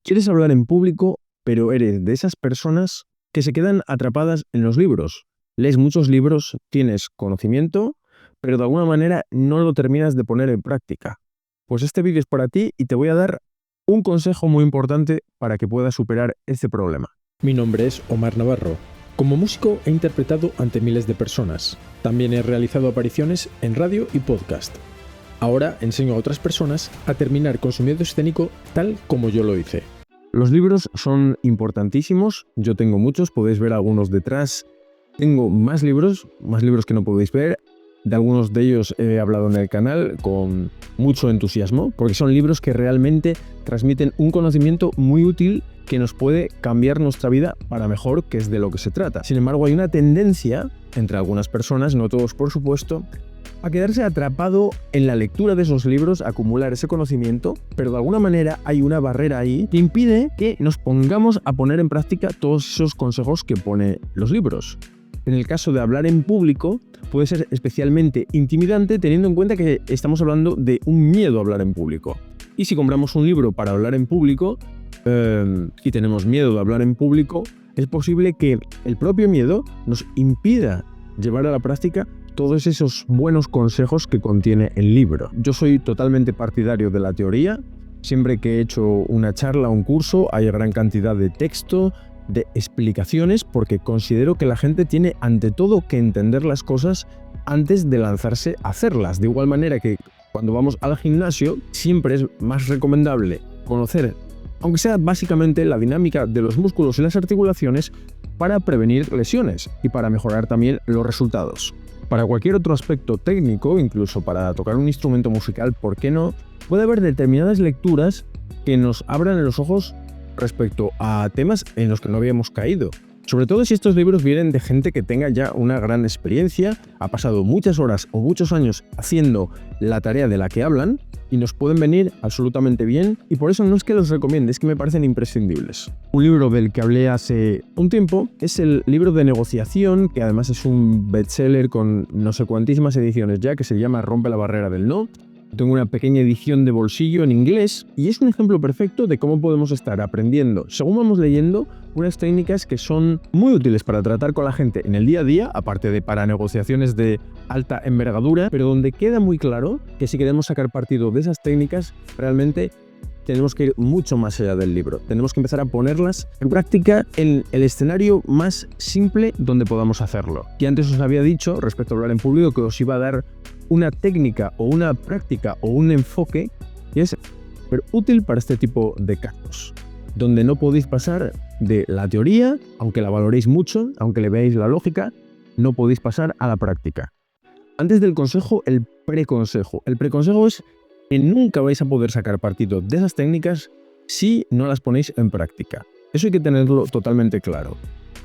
Quieres hablar en público, pero eres de esas personas que se quedan atrapadas en los libros. Lees muchos libros, tienes conocimiento, pero de alguna manera no lo terminas de poner en práctica. Pues este vídeo es para ti y te voy a dar un consejo muy importante para que puedas superar este problema. Mi nombre es Omar Navarro. Como músico he interpretado ante miles de personas. También he realizado apariciones en radio y podcast. Ahora enseño a otras personas a terminar con su miedo escénico tal como yo lo hice. Los libros son importantísimos, yo tengo muchos, podéis ver algunos detrás. Tengo más libros que no podéis ver. De algunos de ellos he hablado en el canal con mucho entusiasmo, porque son libros que realmente transmiten un conocimiento muy útil que nos puede cambiar nuestra vida para mejor, que es de lo que se trata. Sin embargo, hay una tendencia entre algunas personas, no todos por supuesto, a quedarse atrapado en la lectura de esos libros, a acumular ese conocimiento, pero de alguna manera hay una barrera ahí que impide que nos pongamos a poner en práctica todos esos consejos que pone los libros. En el caso de hablar en público, puede ser especialmente intimidante teniendo en cuenta que estamos hablando de un miedo a hablar en público. Y si compramos un libro para hablar en público y tenemos miedo de hablar en público, es posible que el propio miedo nos impida llevar a la práctica todos esos buenos consejos que contiene el libro. Yo soy totalmente partidario de la teoría. Siempre que he hecho una charla o un curso hay gran cantidad de texto, de explicaciones, porque considero que la gente tiene ante todo que entender las cosas antes de lanzarse a hacerlas. De igual manera que cuando vamos al gimnasio siempre es más recomendable conocer, aunque sea básicamente, la dinámica de los músculos y las articulaciones para prevenir lesiones y para mejorar también los resultados. Para cualquier otro aspecto técnico, incluso para tocar un instrumento musical, ¿por qué no? Puede haber determinadas lecturas que nos abran los ojos respecto a temas en los que no habíamos caído. Sobre todo si estos libros vienen de gente que tenga ya una gran experiencia, ha pasado muchas horas o muchos años haciendo la tarea de la que hablan y nos pueden venir absolutamente bien, y por eso no es que los recomiende, es que me parecen imprescindibles. Un libro del que hablé hace un tiempo es el libro de negociación, que además es un bestseller con no sé cuantísimas ediciones ya, que se llama Rompe la barrera del no. Tengo una pequeña edición de bolsillo en inglés y es un ejemplo perfecto de cómo podemos estar aprendiendo, según vamos leyendo, unas técnicas que son muy útiles para tratar con la gente en el día a día, aparte de para negociaciones de alta envergadura, pero donde queda muy claro que si queremos sacar partido de esas técnicas, realmente tenemos que ir mucho más allá del libro. Tenemos que empezar a ponerlas en práctica en el escenario más simple donde podamos hacerlo. Y antes os había dicho, respecto a hablar en público, que os iba a dar una técnica o una práctica o un enfoque que es súper útil para este tipo de casos, donde no podéis pasar de la teoría, aunque la valoréis mucho, aunque le veáis la lógica, no podéis pasar a la práctica. Antes del consejo, el preconsejo. El preconsejo es que nunca vais a poder sacar partido de esas técnicas si no las ponéis en práctica. Eso hay que tenerlo totalmente claro.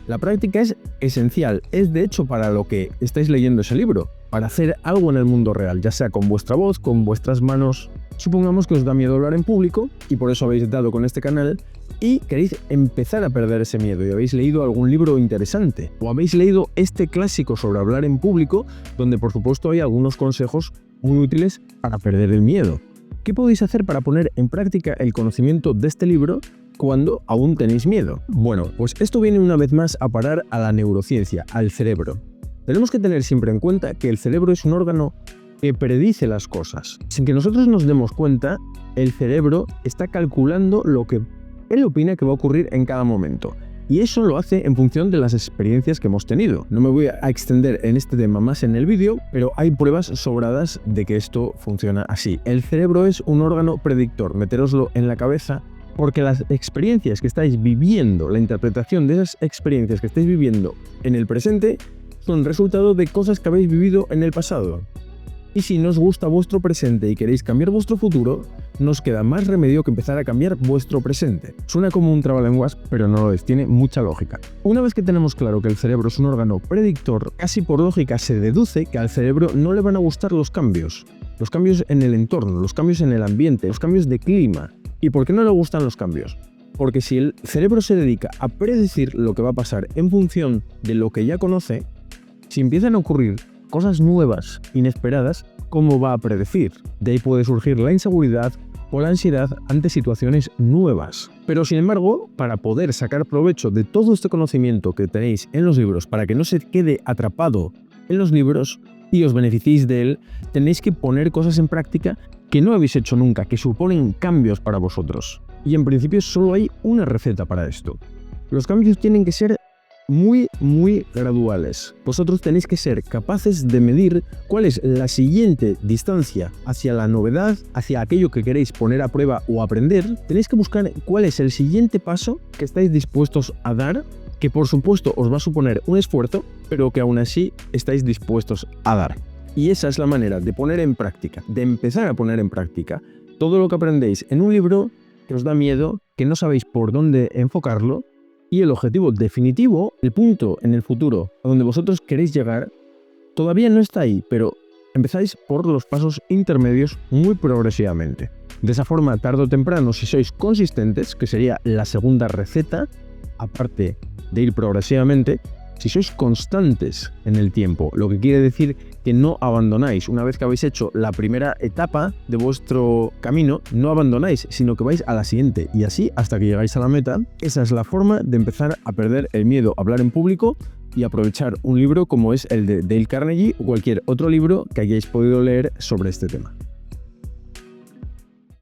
La práctica es esencial, es de hecho para lo que estáis leyendo ese libro, para hacer algo en el mundo real, ya sea con vuestra voz, con vuestras manos. Supongamos que os da miedo hablar en público y por eso habéis dado con este canal y queréis empezar a perder ese miedo y habéis leído algún libro interesante o habéis leído este clásico sobre hablar en público, donde por supuesto hay algunos consejos muy útiles para perder el miedo. ¿Qué podéis hacer para poner en práctica el conocimiento de este libro cuando aún tenéis miedo? Bueno, pues esto viene una vez más a parar a la neurociencia, al cerebro. Tenemos que tener siempre en cuenta que el cerebro es un órgano que predice las cosas. Sin que nosotros nos demos cuenta, el cerebro está calculando lo que él opina que va a ocurrir en cada momento. Y eso lo hace en función de las experiencias que hemos tenido. No me voy a extender en este tema más en el vídeo, pero hay pruebas sobradas de que esto funciona así. El cerebro es un órgano predictor, meteroslo en la cabeza, porque las experiencias que estáis viviendo, la interpretación de esas experiencias que estáis viviendo en el presente, son resultado de cosas que habéis vivido en el pasado. Y si no os gusta vuestro presente y queréis cambiar vuestro futuro, no os queda más remedio que empezar a cambiar vuestro presente. Suena como un trabalenguas, pero no lo es, tiene mucha lógica. Una vez que tenemos claro que el cerebro es un órgano predictor, casi por lógica se deduce que al cerebro no le van a gustar los cambios en el entorno, los cambios en el ambiente, los cambios de clima. ¿Y por qué no le gustan los cambios? Porque si el cerebro se dedica a predecir lo que va a pasar en función de lo que ya conoce, si empiezan a ocurrir cosas nuevas, inesperadas, ¿cómo va a predecir? De ahí puede surgir la inseguridad o la ansiedad ante situaciones nuevas. Pero sin embargo, para poder sacar provecho de todo este conocimiento que tenéis en los libros, para que no se quede atrapado en los libros y os beneficiéis de él, tenéis que poner cosas en práctica que no habéis hecho nunca, que suponen cambios para vosotros. Y en principio solo hay una receta para esto. Los cambios tienen que ser muy graduales. Vosotros tenéis que ser capaces de medir cuál es la siguiente distancia hacia la novedad, hacia aquello que queréis poner a prueba o aprender. Tenéis que buscar cuál es el siguiente paso que estáis dispuestos a dar, que por supuesto os va a suponer un esfuerzo, pero que aún así estáis dispuestos a dar. Y esa es la manera de poner en práctica, de empezar a poner en práctica todo lo que aprendéis en un libro que os da miedo, que no sabéis por dónde enfocarlo. Y el objetivo definitivo, el punto en el futuro a donde vosotros queréis llegar, todavía no está ahí, pero empezáis por los pasos intermedios muy progresivamente. De esa forma, tarde o temprano, si sois consistentes, que sería la segunda receta, aparte de ir progresivamente, si sois constantes en el tiempo, lo que quiere decir que no abandonáis. Una vez que habéis hecho la primera etapa de vuestro camino, no abandonáis, sino que vais a la siguiente y así hasta que llegáis a la meta. Esa es la forma de empezar a perder el miedo a hablar en público y aprovechar un libro como es el de Dale Carnegie o cualquier otro libro que hayáis podido leer sobre este tema.